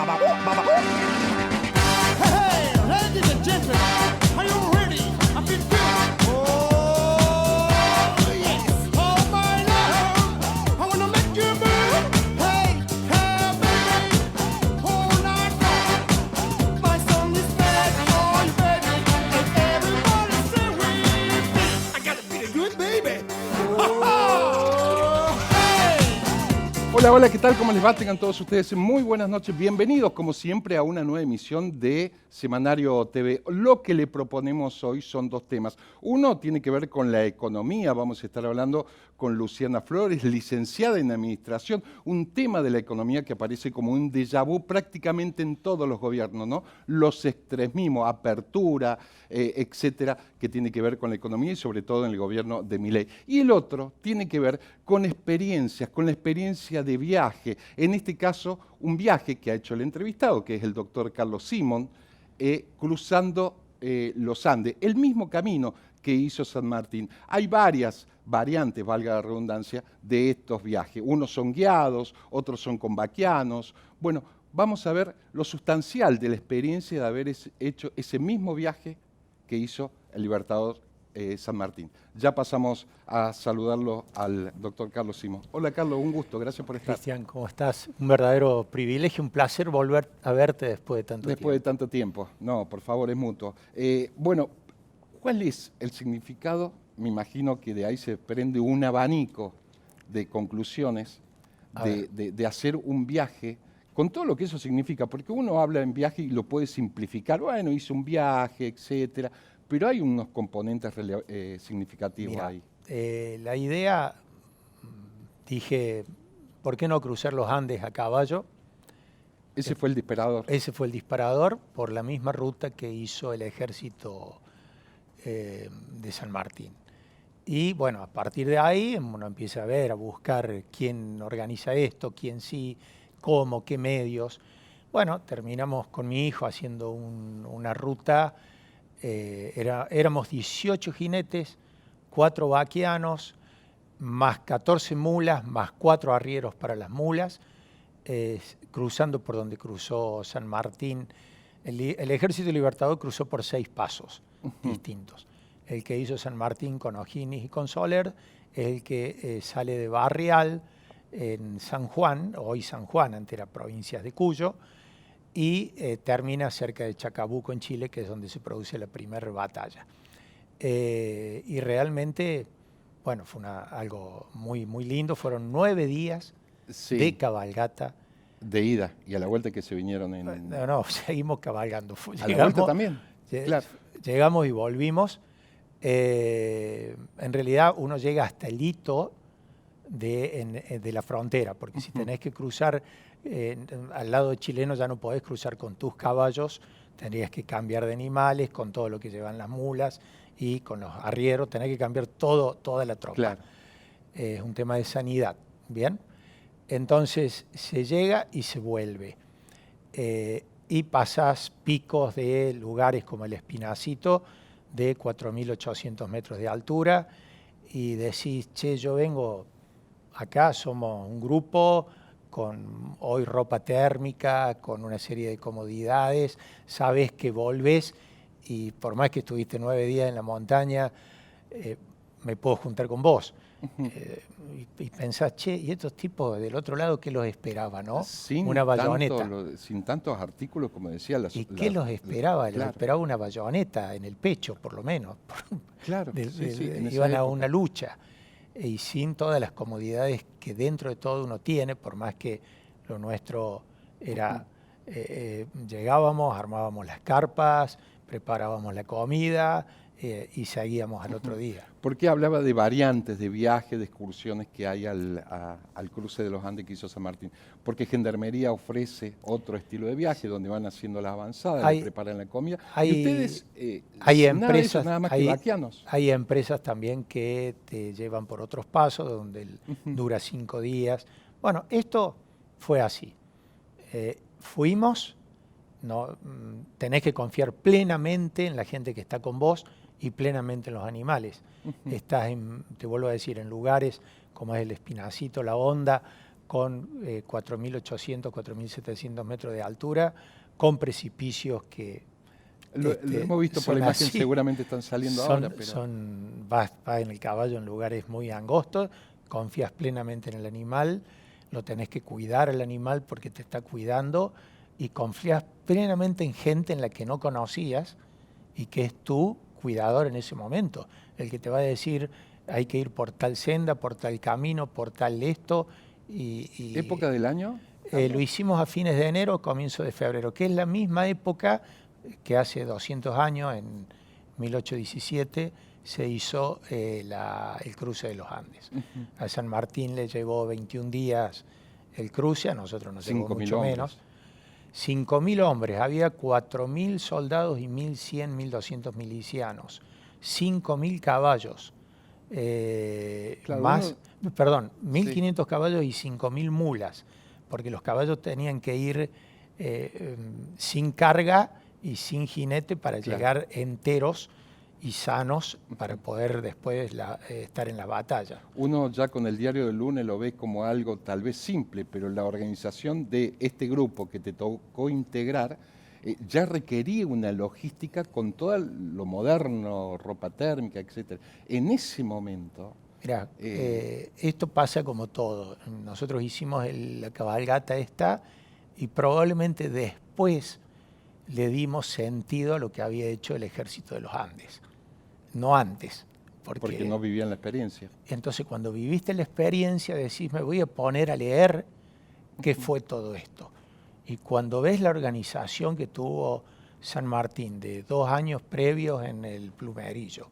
Hey, ladies and gentlemen, are you ready? I feel good. Oh, yes. Oh, my love, I wanna make you move. Hey, hey, baby, all night long. My song is back on, baby, and everybody say with me. I gotta feel good, baby. Hola, hola, ¿qué tal? ¿Cómo les va? Tengan todos ustedes muy buenas noches. Bienvenidos, como siempre, a una nueva emisión de Semanario TV. Lo que le proponemos hoy son dos temas. Uno tiene que ver con la economía. Vamos a estar hablando con Luciana Flores, licenciada en Administración. Un tema de la economía que aparece como un déjà vu prácticamente en todos los gobiernos, ¿no? Los extremismos, apertura, etcétera, que tiene que ver con la economía y sobre todo en el gobierno de Milei. Y el otro tiene que ver con experiencias, con la experiencia de viaje. En este caso, un viaje que ha hecho el entrevistado, que es el doctor Carlos Simón, cruzando los Andes, el mismo camino que hizo San Martín. Hay varias variantes, valga la redundancia, de estos viajes. Unos son guiados, otros son con vaquianos. Bueno, vamos a ver lo sustancial de la experiencia de haber hecho ese mismo viaje que hizo el Libertador San Martín. Ya pasamos a saludarlo al doctor Carlos Simón. Hola Carlos, un gusto, gracias por estar. Cristian, ¿cómo estás? Un verdadero privilegio, un placer volver a verte después de tanto tiempo. Después de tanto tiempo. No, por favor, es mutuo. Bueno, ¿cuál es el significado? Me imagino que de ahí se prende un abanico de conclusiones de hacer un viaje con todo lo que eso significa, porque uno habla en viaje y lo puede simplificar. Bueno, hice un viaje, etcétera. Pero hay unos componentes significativos. Mira, ahí. La idea, dije, ¿por qué no cruzar los Andes a caballo? Ese fue el disparador. Ese fue el disparador por la misma ruta que hizo el ejército de San Martín. Y bueno, a partir de ahí uno empieza a ver, a buscar quién organiza esto, quién sí, cómo, qué medios. Bueno, terminamos con mi hijo haciendo una ruta. Éramos 18 jinetes, 4 vaquianos, más 14 mulas, más 4 arrieros para las mulas, cruzando por donde cruzó San Martín. El Ejército Libertador cruzó por 6 pasos distintos. El que hizo San Martín con O'Higgins y con Soler es el que sale de Barrial en San Juan, hoy San Juan, ante las provincias de Cuyo, y termina cerca de Chacabuco, en Chile, que es donde se produce la primera batalla. Y realmente, bueno, fue algo muy, muy lindo. Fueron 9 días de cabalgata. De ida, y a la vuelta que se vinieron en... No, seguimos cabalgando. ¿A la vuelta también? Claro. Llegamos y volvimos. En realidad uno llega hasta el hito de la frontera, porque si tenés que cruzar... al lado chileno ya no podés cruzar con tus caballos, tendrías que cambiar de animales, con todo lo que llevan las mulas y con los arrieros, tenés que cambiar toda la tropa. Claro. Es un tema de sanidad, ¿bien? Entonces se llega y se vuelve. Y pasás picos de lugares como el Espinacito, de 4.800 metros de altura, y decís, che, yo vengo acá, somos un grupo con hoy ropa térmica, con una serie de comodidades, sabes que volves y por más que estuviste 9 días en la montaña, me puedo juntar con vos. Y pensás, che, y estos tipos del otro lado, ¿qué los esperaba, no? Una bayoneta. Sin tantos artículos, como decía. ¿Y qué los esperaba? Claro. Les esperaba una bayoneta en el pecho, por lo menos. Claro. Iban a una lucha. Y sin todas las comodidades que dentro de todo uno tiene, por más que lo nuestro era, llegábamos, armábamos las carpas, preparábamos la comida y seguíamos al otro día. ¿Por qué hablaba de variantes, de viajes, de excursiones que hay al cruce de los Andes que hizo San Martín? Porque Gendarmería ofrece otro estilo de viaje, donde van haciendo las avanzadas, le preparan la comida. Y ustedes, hay empresas, nada más que vaquianos. Hay empresas también que te llevan por otros pasos, donde dura 5 días. Bueno, esto fue así. Fuimos, no, tenés que confiar plenamente en la gente que está con vos y plenamente en los animales. Estás, te vuelvo a decir, en lugares como es el Espinacito, la Honda, con 4.800, 4.700 metros de altura, con precipicios que Lo hemos visto por la son imagen, así. seguramente están saliendo ahora, pero Vas en el caballo en lugares muy angostos, confías plenamente en el animal, lo tenés que cuidar al animal porque te está cuidando y confías plenamente en gente en la que no conocías y que es tu cuidador en ese momento, el que te va a decir hay que ir por tal senda, por tal camino, por tal esto. ¿época del año? Lo hicimos a fines de enero, comienzo de febrero, que es la misma época que hace 200 años, en 1817, se hizo el cruce de los Andes. A San Martín le llevó 21 días el cruce, a nosotros nos llevó 5.000 mucho hombres. menos. 5.000 hombres, había 4.000 soldados y 1.100, 1.200 milicianos, 5.000 caballos, Claro, más, uno- perdón, 1.500 caballos y 5.000 mulas, porque los caballos tenían que ir sin carga y sin jinete para Claro. llegar enteros y sanos para poder después estar en la batalla. Uno ya con el diario del lunes lo ve como algo tal vez simple, pero la organización de este grupo que te tocó integrar ya requería una logística con todo lo moderno, ropa térmica, etcétera. En ese momento, Mirá, esto pasa como todo. Nosotros hicimos la cabalgata esta y probablemente después le dimos sentido a lo que había hecho el Ejército de los Andes, no antes. porque no vivían la experiencia. Entonces, cuando viviste la experiencia, decís, me voy a poner a leer qué fue todo esto. Y cuando ves la organización que tuvo San Martín de 2 años previos en el Plumerillo,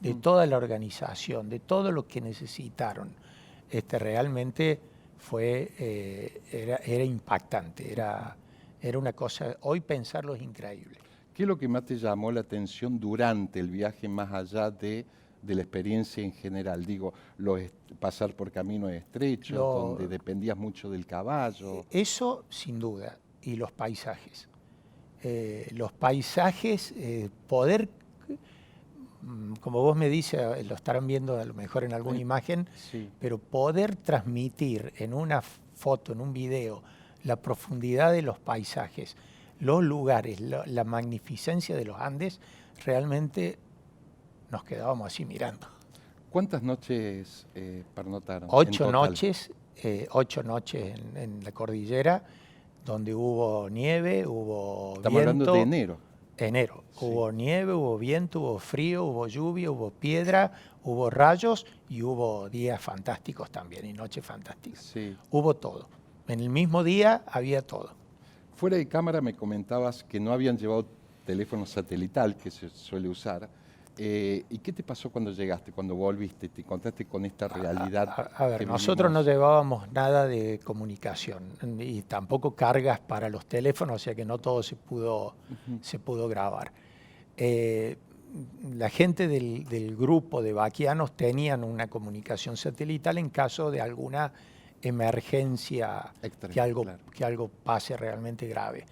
de toda la organización, de todo lo que necesitaron, realmente era impactante, era una cosa, hoy pensarlo es increíble. ¿Qué es lo que más te llamó la atención durante el viaje, más allá de la experiencia en general? Digo, pasar por caminos estrechos, donde dependías mucho del caballo. Eso sin duda, y los paisajes. Poder, como vos me dices, lo estarán viendo a lo mejor en alguna imagen, Sí. pero poder transmitir en una foto, en un video, la profundidad de los paisajes, los lugares, la magnificencia de los Andes, realmente nos quedábamos así mirando. ¿Cuántas noches pernotaron? 8 en total? noches, 8 noches en la cordillera, donde hubo nieve, hubo Estamos viento. hablando de enero. Enero. Sí. Hubo nieve, hubo viento, hubo frío, hubo lluvia, hubo piedra, hubo rayos y hubo días fantásticos también y noches fantásticas. Sí. Hubo todo. En el mismo día había todo. Fuera de cámara me comentabas que no habían llevado teléfono satelital, que se suele usar. ¿Y qué te pasó cuando llegaste, cuando volviste? ¿Te encontraste con esta realidad? A ver, que nosotros no vivimos? llevábamos nada de comunicación y tampoco cargas para los teléfonos, o sea que no todo se pudo grabar. La gente del grupo de vaquianos tenían una comunicación satelital en caso de alguna emergencia, Extrema, que claro. algo pase realmente grave.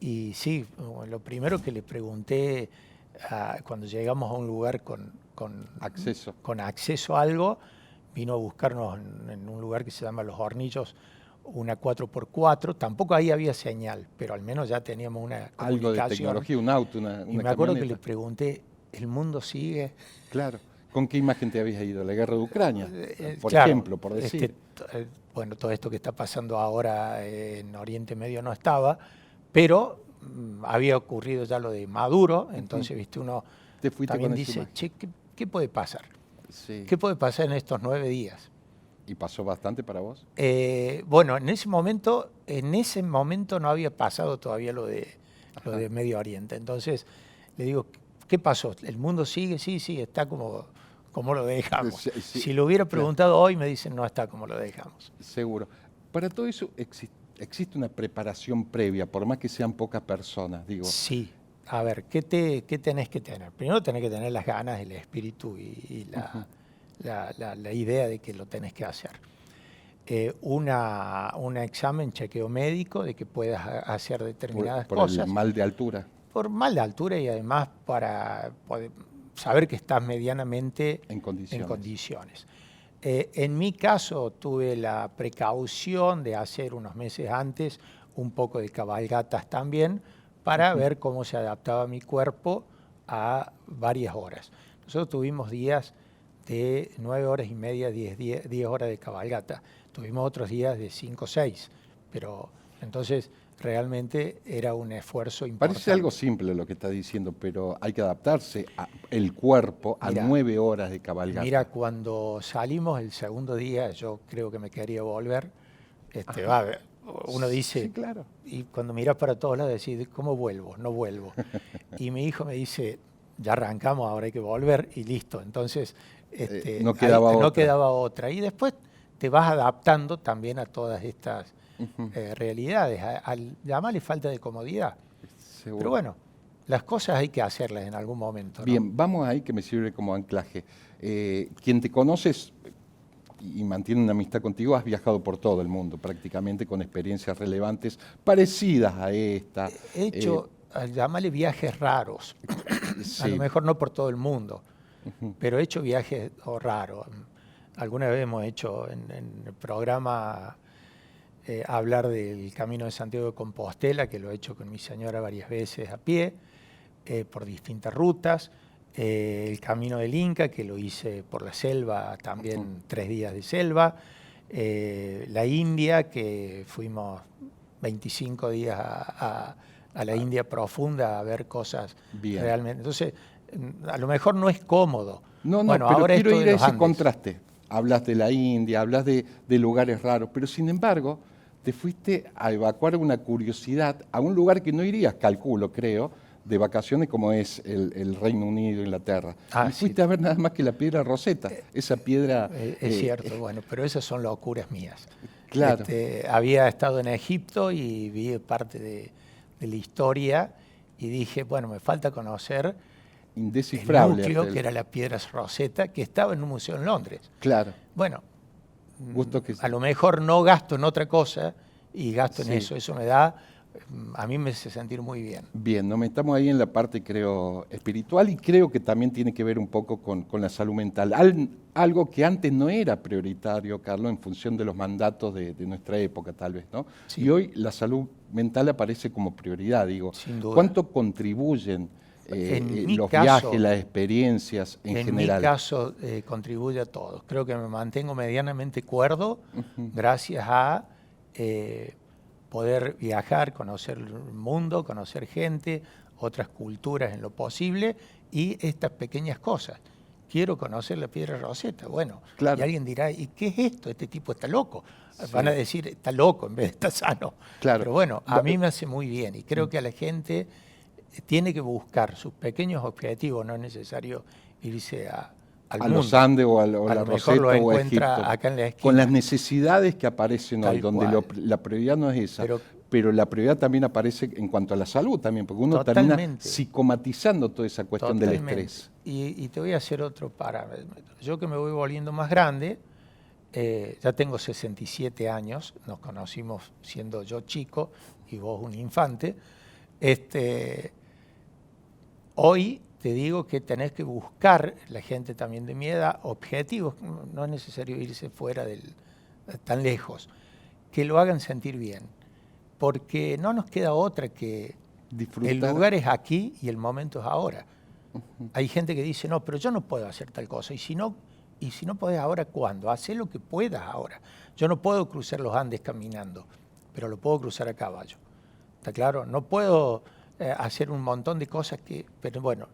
Y sí, lo primero que le pregunté cuando llegamos a un lugar con acceso a algo, vino a buscarnos en un lugar que se llama Los Hornillos, una 4x4. Tampoco ahí había señal, pero al menos ya teníamos una comunicación. Algo de tecnología, un auto, una Y me acuerdo que le camioneta. pregunté, ¿el mundo sigue? Claro. ¿Con qué imagen te habías ido? ¿La guerra de Ucrania? Por Claro, ejemplo, por decir. Bueno, todo esto que está pasando ahora en Oriente Medio no estaba, pero había ocurrido ya lo de Maduro, entonces, viste, uno Te fuiste también con esa dice, imagen. che, ¿qué puede pasar? Sí. ¿Qué puede pasar en estos 9 días? ¿Y pasó bastante para vos? Bueno, en ese momento no había pasado todavía lo de Medio Oriente. Entonces le digo, ¿qué pasó? ¿El mundo sigue? Sí, está como lo dejamos. Sí, sí, Si lo hubiera preguntado hoy, me dicen, no está como lo dejamos. Seguro. Para todo eso existe una preparación previa, por más que sean pocas personas, digo. Sí. A ver, ¿qué tenés que tener? Primero tenés que tener las ganas, el espíritu y la idea de que lo tenés que hacer. Un examen, chequeo médico, de que puedas hacer determinadas por cosas. el mal de altura. Por mal de altura y además para poder saber que estás medianamente En condiciones. En mi caso tuve la precaución de hacer unos meses antes un poco de cabalgatas también para ver cómo se adaptaba mi cuerpo a varias horas. Nosotros tuvimos días de 9 horas y media, 10 horas de cabalgata. Tuvimos otros días de 5 o 6, pero entonces realmente era un esfuerzo importante. Parece algo simple lo que está diciendo, pero hay que adaptarse el cuerpo a 9 horas de cabalgata. Mira, cuando salimos el segundo día, yo creo que me quería volver. Uno dice, sí, claro. Y cuando miras para todos lados decís, ¿cómo vuelvo? No vuelvo. Y mi hijo me dice, ya arrancamos, ahora hay que volver y listo. Entonces, no quedaba otra. Y después te vas adaptando también a todas estas realidades. Al llamarle falta de comodidad. Seguro. Pero bueno, las cosas hay que hacerlas en algún momento, ¿no? Bien, vamos ahí que me sirve como anclaje. Quien te conoces y mantiene una amistad contigo, has viajado por todo el mundo prácticamente con experiencias relevantes parecidas a esta. He hecho, llamarle viajes raros, sí. A lo mejor no por todo el mundo, pero he hecho viajes raros. Alguna vez hemos hecho en el programa hablar del Camino de Santiago de Compostela, que lo he hecho con mi señora varias veces a pie, por distintas rutas. El Camino del Inca, que lo hice por la selva, también 3 días de selva. La India, que fuimos 25 días a la India profunda a ver cosas realmente. Entonces, a lo mejor no es cómodo. No, bueno, pero ahora quiero ir a ese Andes. contraste. Hablas de la India, hablas de lugares raros, pero sin embargo te fuiste a evacuar una curiosidad a un lugar que no irías, calculo, creo, de vacaciones como es el Reino Unido, Inglaterra. Y fuiste a ver nada más que la piedra Rosetta, esa piedra... Es cierto, bueno, pero esas son locuras mías. Claro. Había estado en Egipto y vi parte de la historia y dije, bueno, me falta conocer indescifrable, el núcleo, que era la piedra Rosetta, que estaba en un museo en Londres. Claro. Bueno, que a lo mejor no gasto en otra cosa y gasto en eso. Eso me da... A mí me hace sentir muy bien. Bien, nos metamos ahí en la parte, creo, espiritual y creo que también tiene que ver un poco con la salud mental. Algo que antes no era prioritario, Carlos, en función de los mandatos de nuestra época, tal vez, ¿no? Sí. Y hoy la salud mental aparece como prioridad, digo. Sin duda. ¿Cuánto contribuyen los viajes, las experiencias en general? En mi caso, contribuye a todo. Creo que me mantengo medianamente cuerdo gracias a... poder viajar, conocer el mundo, conocer gente, otras culturas en lo posible y estas pequeñas cosas. Quiero conocer la piedra Rosetta. Bueno, claro. Y alguien dirá, ¿y qué es esto? Este tipo está loco. Sí. Van a decir, está loco en vez de está sano. Claro. Pero bueno, a mí me hace muy bien y creo que a la gente tiene que buscar sus pequeños objetivos. No es necesario irse a los Andes o a la Rosetta lo o a Egipto, acá en la esquina. Con las necesidades que aparecen hoy, donde la prioridad no es esa, pero la prioridad también aparece en cuanto a la salud también, porque uno termina psicomatizando toda esa cuestión del estrés. Y te voy a hacer otro parámetro. Yo que me voy volviendo más grande, ya tengo 67 años, nos conocimos siendo yo chico y vos un infante, hoy te digo que tenés que buscar, la gente también de mi edad, objetivos, no es necesario irse fuera tan lejos, que lo hagan sentir bien, porque no nos queda otra que disfrutar. El lugar es aquí y el momento es ahora. Hay gente que dice, no, pero yo no puedo hacer tal cosa, y si no podés ahora, ¿cuándo? Hacé lo que puedas ahora. Yo no puedo cruzar los Andes caminando, pero lo puedo cruzar a caballo. ¿Está claro? No puedo hacer un montón de cosas pero bueno,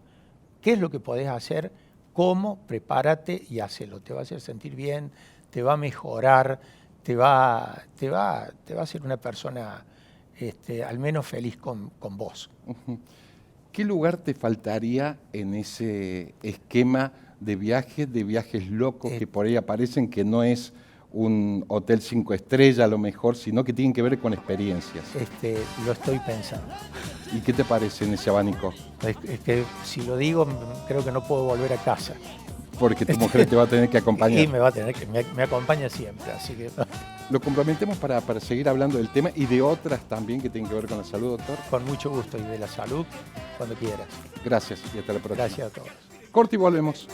¿qué es lo que podés hacer? ¿Cómo? Prepárate y hacelo. Te va a hacer sentir bien, te va a mejorar, te va a hacer una persona al menos feliz con vos. ¿Qué lugar te faltaría en ese esquema de viajes locos que por ahí aparecen, que no es un hotel 5 estrellas a lo mejor, sino que tienen que ver con experiencias? Lo estoy pensando. ¿Y qué te parece en ese abanico? Es que si lo digo, creo que no puedo volver a casa. Porque tu mujer te va a tener que acompañar. Y me acompaña siempre, así que... Lo comprometemos para seguir hablando del tema y de otras también que tienen que ver con la salud, doctor. Con mucho gusto, y de la salud, cuando quieras. Gracias y hasta la próxima. Gracias a todos. Corte y volvemos.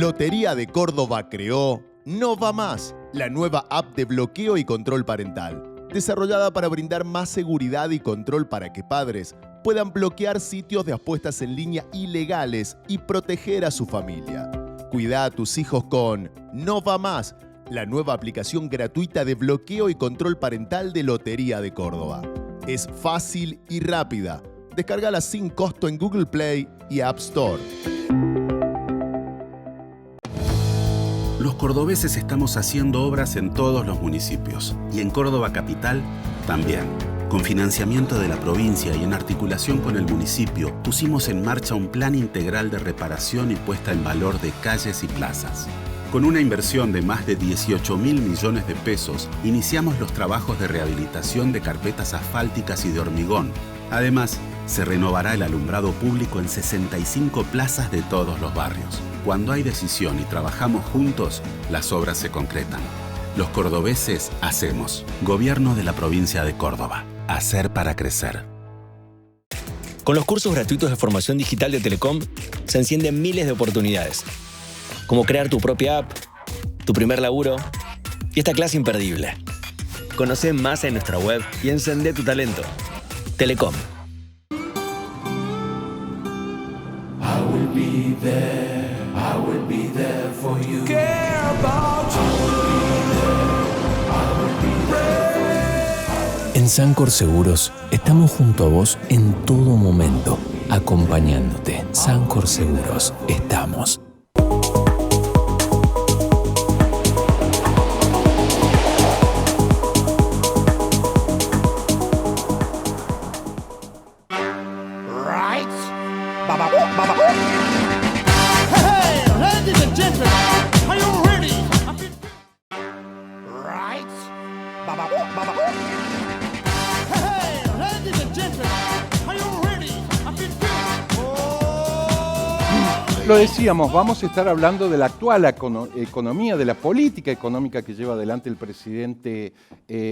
Lotería de Córdoba creó No Va Más, la nueva app de bloqueo y control parental, desarrollada para brindar más seguridad y control para que padres puedan bloquear sitios de apuestas en línea ilegales y proteger a su familia. Cuida a tus hijos con No Va Más, la nueva aplicación gratuita de bloqueo y control parental de Lotería de Córdoba. Es fácil y rápida. Descárgala sin costo en Google Play y App Store. Los cordobeses estamos haciendo obras en todos los municipios y en Córdoba Capital también. Con financiamiento de la provincia y en articulación con el municipio, pusimos en marcha un plan integral de reparación y puesta en valor de calles y plazas. Con una inversión de más de 18.000 millones de pesos, iniciamos los trabajos de rehabilitación de carpetas asfálticas y de hormigón. Además, se renovará el alumbrado público en 65 plazas de todos los barrios. Cuando hay decisión y trabajamos juntos, las obras se concretan. Los cordobeses hacemos. Gobierno de la provincia de Córdoba. Hacer para crecer. Con los cursos gratuitos de formación digital de Telecom, se encienden miles de oportunidades. Como crear tu propia app, tu primer laburo y esta clase imperdible. Conoce más en nuestra web y encendé tu talento. Telecom. En Sancor Seguros estamos junto a vos en todo momento, acompañándote. Sancor Seguros, estamos. Right. Hey, ladies and gentlemen, are you ready? Right. Hey, ladies and gentlemen, are you ready? Lo decíamos, vamos a estar hablando de la actual economía, de la política económica que lleva adelante el presidente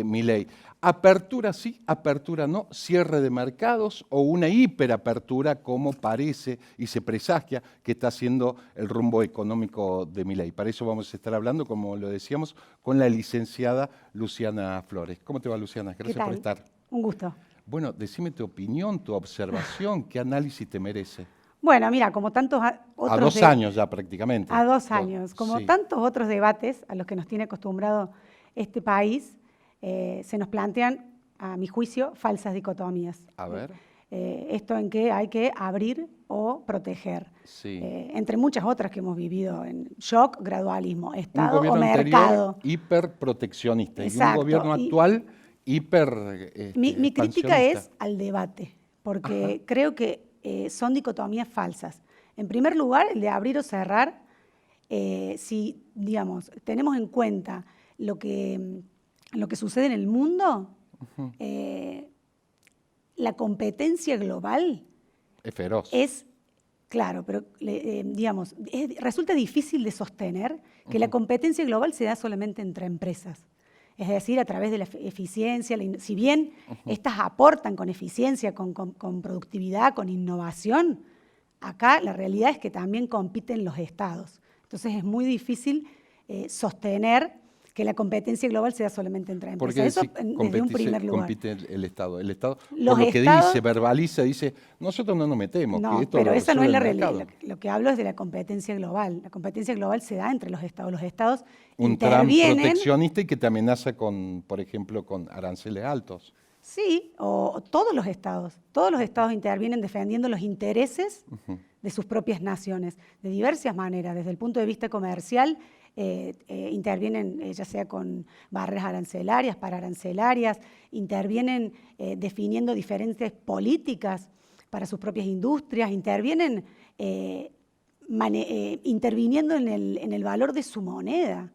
Milei. Apertura sí, apertura no, cierre de mercados o una hiperapertura como parece y se presagia que está haciendo el rumbo económico de Milei. Para eso vamos a estar hablando, como lo decíamos, con la licenciada Luciana Flores. ¿Cómo te va, Luciana? Gracias por estar. Un gusto. Bueno, decime tu opinión, tu observación, ¿qué análisis te merece? Bueno, mira, como tantos otros... A 2 años ya prácticamente. A 2 años. Como sí. tantos otros debates a los que nos tiene acostumbrado este país, se nos plantean, a mi juicio, falsas dicotomías. A ver. Esto en que hay que abrir o proteger. Sí. Entre muchas otras que hemos vivido en shock, gradualismo, Un Estado o gobierno mercado. anterior hiperproteccionista y Exacto, un gobierno actual hiper Mi crítica es expansionista. al debate, porque creo que son dicotomías falsas. En primer lugar, el de abrir o cerrar, si, digamos, tenemos en cuenta lo que sucede en el mundo, la competencia global Es feroz. es, claro, pero digamos, resulta difícil de sostener que la competencia global se da solamente entre empresas. Es decir, a través de la eficiencia, si bien estas aportan con eficiencia, con productividad, con innovación, acá la realidad es que también compiten los estados. Entonces es muy difícil sostener que la competencia global sea solamente entre empresas. Porque Eso desde un primer lugar. compite el Estado. El Estado, Los por lo que estados- dice, verbaliza, dice, nosotros no nos metemos. No, que esto pero lo esa no es resuelve la el realidad. mercado. Lo que hablo es de la competencia global. La competencia global se da entre los estados. Los estados Un Trump intervienen. proteccionista y que te amenaza con, por ejemplo, con aranceles altos. Sí, o todos los estados. Todos los estados intervienen defendiendo los intereses de sus propias naciones, de diversas maneras. Desde el punto de vista comercial, intervienen ya sea con barreras arancelarias, pararancelarias, intervienen definiendo diferentes políticas para sus propias industrias, intervienen interviniendo en el valor de su moneda,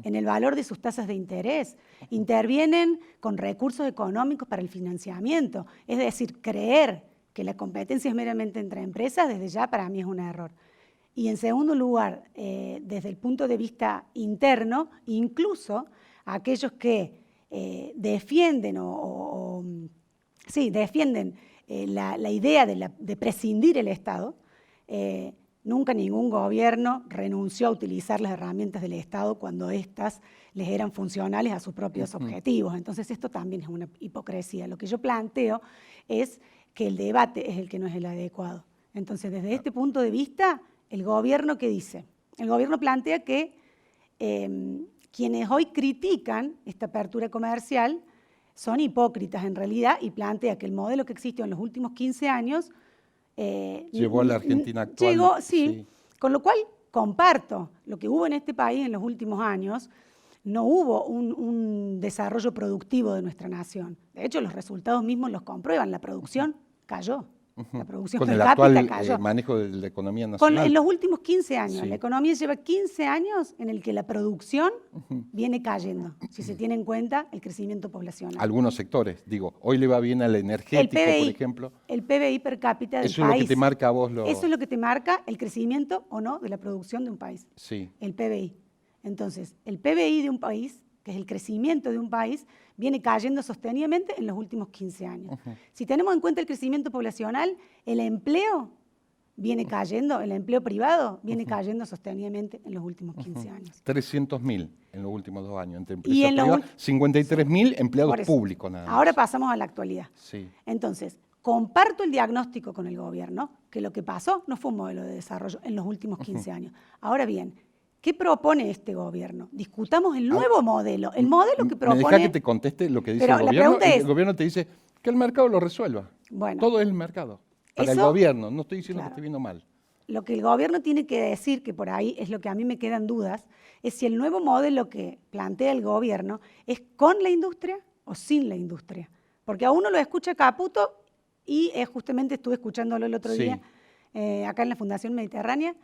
en el valor de sus tasas de interés, intervienen con recursos económicos para el financiamiento. Es decir, creer que la competencia es meramente entre empresas, desde ya para mí es un error. Y en segundo lugar, desde el punto de vista interno, incluso aquellos que defienden defienden la idea de prescindir el Estado, Nunca ningún gobierno renunció a utilizar las herramientas del Estado cuando éstas les eran funcionales a sus propios objetivos. Entonces esto también es una hipocresía. Lo que yo planteo es que el debate es el que no es el adecuado. Entonces, desde este punto de vista, el gobierno, ¿qué dice? El gobierno plantea que quienes hoy critican esta apertura comercial son hipócritas en realidad y plantea que el modelo que existió en los últimos 15 años Llevó a la Argentina actual. Llegó, sí, con lo cual comparto lo que hubo en este país en los últimos años. No hubo un desarrollo productivo de nuestra nación. De hecho, los resultados mismos los comprueban. La producción cayó. La producción Con per el cápita actual cayó. manejo de la economía nacional. En los últimos 15 años. Sí. La economía lleva 15 años en el que la producción viene cayendo, si se tiene en cuenta el crecimiento poblacional. Algunos sectores, digo, hoy le va bien al energético, por ejemplo. El PBI per cápita del Eso es país. lo que te marca a vos. Eso es lo que te marca el crecimiento o no de la producción de un país. Sí. El PBI. Entonces, el PBI de un país, que es el crecimiento de un país, viene cayendo sostenidamente en los últimos 15 años. Si tenemos en cuenta el crecimiento poblacional, el empleo viene cayendo, el empleo privado viene cayendo sostenidamente en los últimos 15 años. 300.000 en los últimos 2 años entre empresas Y en los privadas, 53.000 empleados Por eso. públicos nada más. Ahora pasamos a la actualidad. Sí. Entonces, comparto el diagnóstico con el gobierno, que lo que pasó no fue un modelo de desarrollo en los últimos 15 años. Ahora bien, ¿qué propone este gobierno? Discutamos el nuevo modelo, el modelo que propone... ¿Me deja que te conteste lo que dice Pero el la gobierno? pregunta El es- gobierno te dice que el mercado lo resuelva. Bueno, Todo es el mercado. Para el eso- gobierno, no estoy diciendo claro. que esté viendo mal. Lo que el gobierno tiene que decir, que por ahí es lo que a mí me quedan dudas, es si el nuevo modelo que plantea el gobierno es con la industria o sin la industria. Porque a uno lo escucha Caputo y justamente estuve escuchándolo el otro Sí. día acá en la Fundación Mediterránea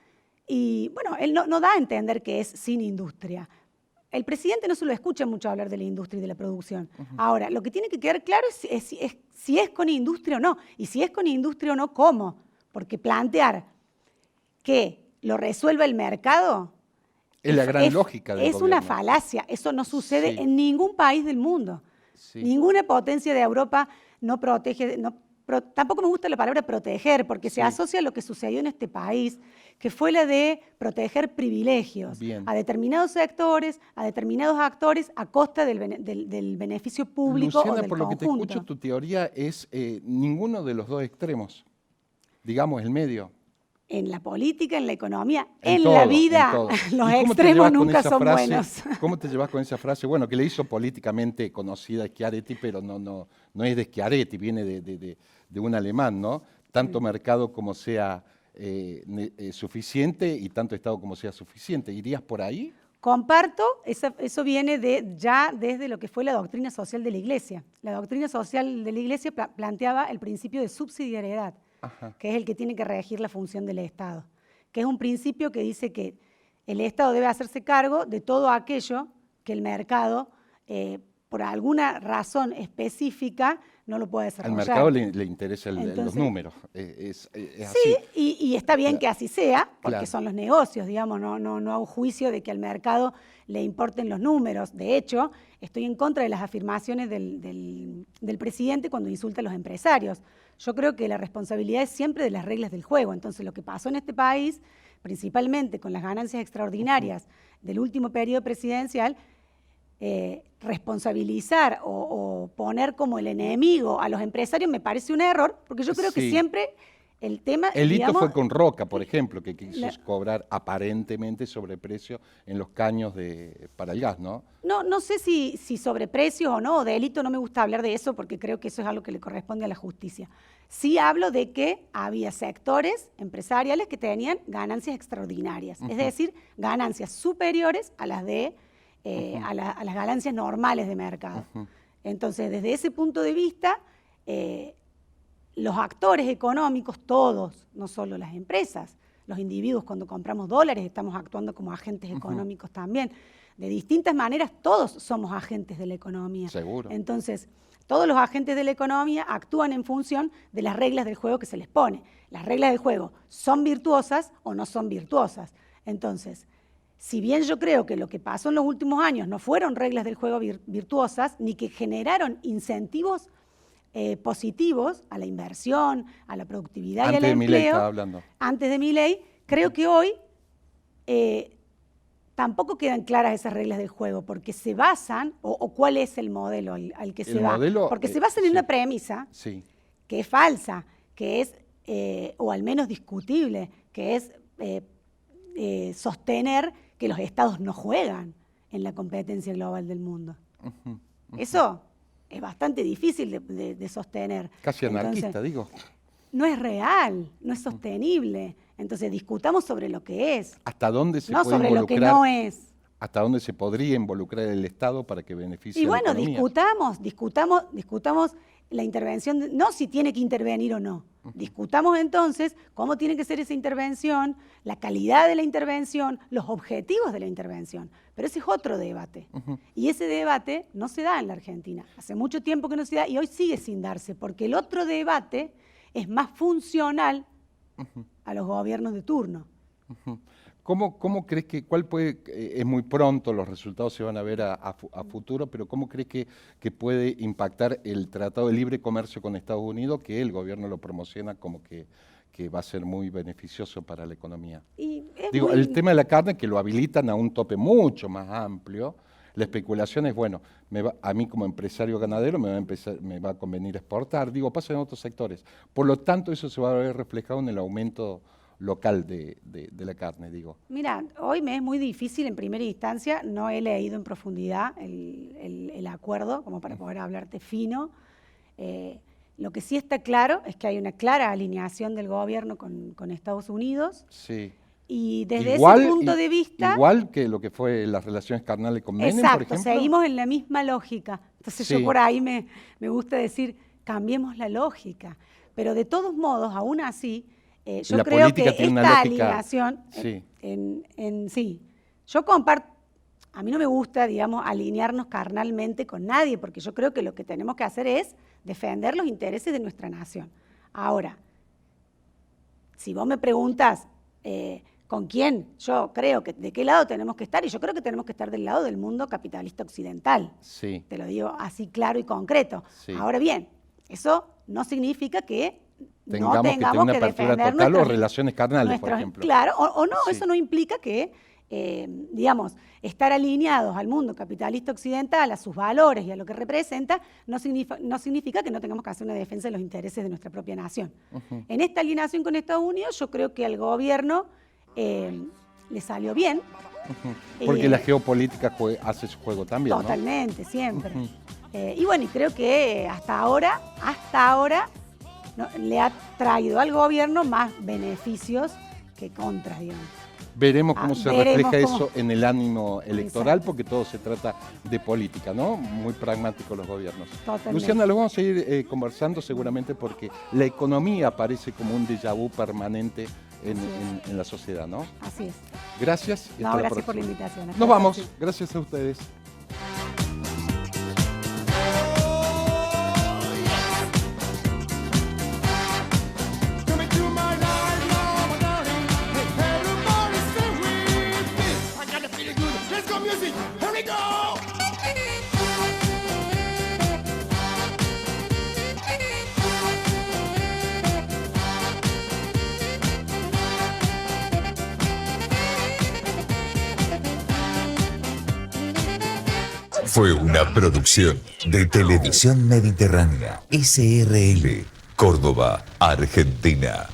y bueno, él no da a entender que es sin industria. El presidente no se lo escucha mucho hablar de la industria y de la producción. Ahora, lo que tiene que quedar claro es si es con industria o no. Y si es con industria o no, ¿cómo? Porque plantear que lo resuelva el mercado Es la gran lógica del es gobierno. una falacia. Eso no sucede Sí. en ningún país del mundo. Sí. Ninguna potencia de Europa no protege, tampoco me gusta la palabra proteger, porque se asocia a lo que sucedió en este país, que fue la de proteger privilegios Bien. a determinados sectores, a determinados actores, a costa del beneficio público Luciana, o del por lo que te conjunto. escucho, tu teoría es ninguno de los dos extremos. Digamos, el medio. En la política, en la economía, En en todo, la en vida, todo. los ¿Y cómo te extremos llevas con nunca esa son frase? buenos. ¿Cómo te llevas con esa frase? Bueno, que le hizo políticamente conocida a Schiaretti, pero no es de Schiaretti, viene de un alemán, ¿no? Tanto mercado como sea suficiente y tanto Estado como sea suficiente. ¿Irías por ahí? Comparto, eso viene ya desde lo que fue la doctrina social de la Iglesia. La doctrina social de la Iglesia planteaba el principio de subsidiariedad, Ajá. que es el que tiene que regir la función del Estado, que es un principio que dice que el Estado debe hacerse cargo de todo aquello que el mercado, por alguna razón específica, no lo puede Al desarrollar. mercado le interesan los Entonces- números. Es así. Sí, y está bien que así sea, porque Claro. son los negocios, digamos, no hago juicio de que al mercado le importen los números. De hecho, estoy en contra de las afirmaciones del presidente cuando insulta a los empresarios. Yo creo que la responsabilidad es siempre de las reglas del juego. Entonces, lo que pasó en este país, principalmente con las ganancias extraordinarias del último periodo presidencial, responsabilizar o poner como el enemigo a los empresarios me parece un error, porque yo creo que Sí. siempre el tema... El hito digamos, fue con Roca, por ejemplo, que quiso La- cobrar aparentemente sobreprecio en los caños para el gas, ¿no? No sé si sobreprecios o no, o delito, no me gusta hablar de eso porque creo que eso es algo que le corresponde a la justicia. Sí hablo de que había sectores empresariales que tenían ganancias extraordinarias, es decir, ganancias superiores a las de a las ganancias normales de mercado. Entonces, desde ese punto de vista, los actores económicos, todos, no solo las empresas, los individuos cuando compramos dólares estamos actuando como agentes económicos también. De distintas maneras, todos somos agentes de la economía. Seguro. Entonces, todos los agentes de la economía actúan en función de las reglas del juego que se les pone. Las reglas del juego son virtuosas o no son virtuosas. Entonces, si bien yo creo que lo que pasó en los últimos años no fueron reglas del juego virtuosas, ni que generaron incentivos positivos a la inversión, a la productividad y Antes al de Milei empleo, estaba hablando. antes de Milei, creo que hoy tampoco quedan claras esas reglas del juego, porque se basan, o cuál es el modelo al que se va. Porque se basan en una premisa que es falsa, que es, o al menos discutible, que es sostener que los estados no juegan en la competencia global del mundo. Eso es bastante difícil de sostener. Casi anarquista, digo. No es real, no es sostenible. Entonces discutamos sobre lo que es. ¿Hasta dónde se no puede sobre involucrar? Lo que no es. ¿Hasta dónde se podría involucrar el Estado para que beneficie Y a la bueno, economía? discutamos la intervención, no si tiene que intervenir o no. Discutamos entonces cómo tiene que ser esa intervención, la calidad de la intervención, los objetivos de la intervención. Pero ese es otro debate. Y ese debate no se da en la Argentina. Hace mucho tiempo que no se da y hoy sigue sin darse, porque el otro debate es más funcional a los gobiernos de turno. ¿Cómo crees que, es muy pronto, los resultados se van a ver a futuro, pero cómo crees que puede impactar el Tratado de Libre Comercio con Estados Unidos, que el gobierno lo promociona como que va a ser muy beneficioso para la economía? El tema de la carne, que lo habilitan a un tope mucho más amplio. La especulación es, bueno, a mí como empresario ganadero me va a convenir exportar. Pasa en otros sectores. Por lo tanto, eso se va a ver reflejado en el aumento local de la carne, Mira, hoy me es muy difícil en primera instancia, no he leído en profundidad el acuerdo como para poder hablarte fino. Lo que sí está claro es que hay una clara alineación del gobierno con Estados Unidos. Sí. Y desde ese punto de vista... Igual que lo que fue las relaciones carnales con Menem, por ejemplo. Seguimos en la misma lógica. Entonces yo por ahí me gusta decir, cambiemos la lógica. Pero de todos modos, aún así... yo creo que esta alineación, yo comparto, a mí no me gusta, alinearnos carnalmente con nadie, porque yo creo que lo que tenemos que hacer es defender los intereses de nuestra nación. Ahora, si vos me preguntas con quién, yo creo que de qué lado tenemos que estar, y yo creo que tenemos que estar del lado del mundo capitalista occidental. Sí. Te lo digo así claro y concreto. Sí. Ahora bien, eso no significa que tengamos que tener una apertura total o relaciones carnales, por ejemplo. Claro, o no, eso no implica que, estar alineados al mundo capitalista occidental, a sus valores y a lo que representa, no significa que no tengamos que hacer una defensa de los intereses de nuestra propia nación. En esta alineación con Estados Unidos, yo creo que al gobierno le salió bien. Porque la geopolítica hace su juego también, totalmente, ¿no? Siempre. Y bueno, y creo que hasta ahora, le ha traído al gobierno más beneficios que contras, digamos. Veremos cómo se refleja eso en el ánimo electoral, porque todo se trata de política, ¿no? Muy pragmáticos los gobiernos. Totalmente. Luciana, lo vamos a ir conversando seguramente porque la economía aparece como un déjà vu permanente en la sociedad, ¿no? Así es. Gracias. Gracias por la invitación. Nos vamos. Gracias a ustedes. Fue una producción de Televisión Mediterránea, SRL, Córdoba, Argentina.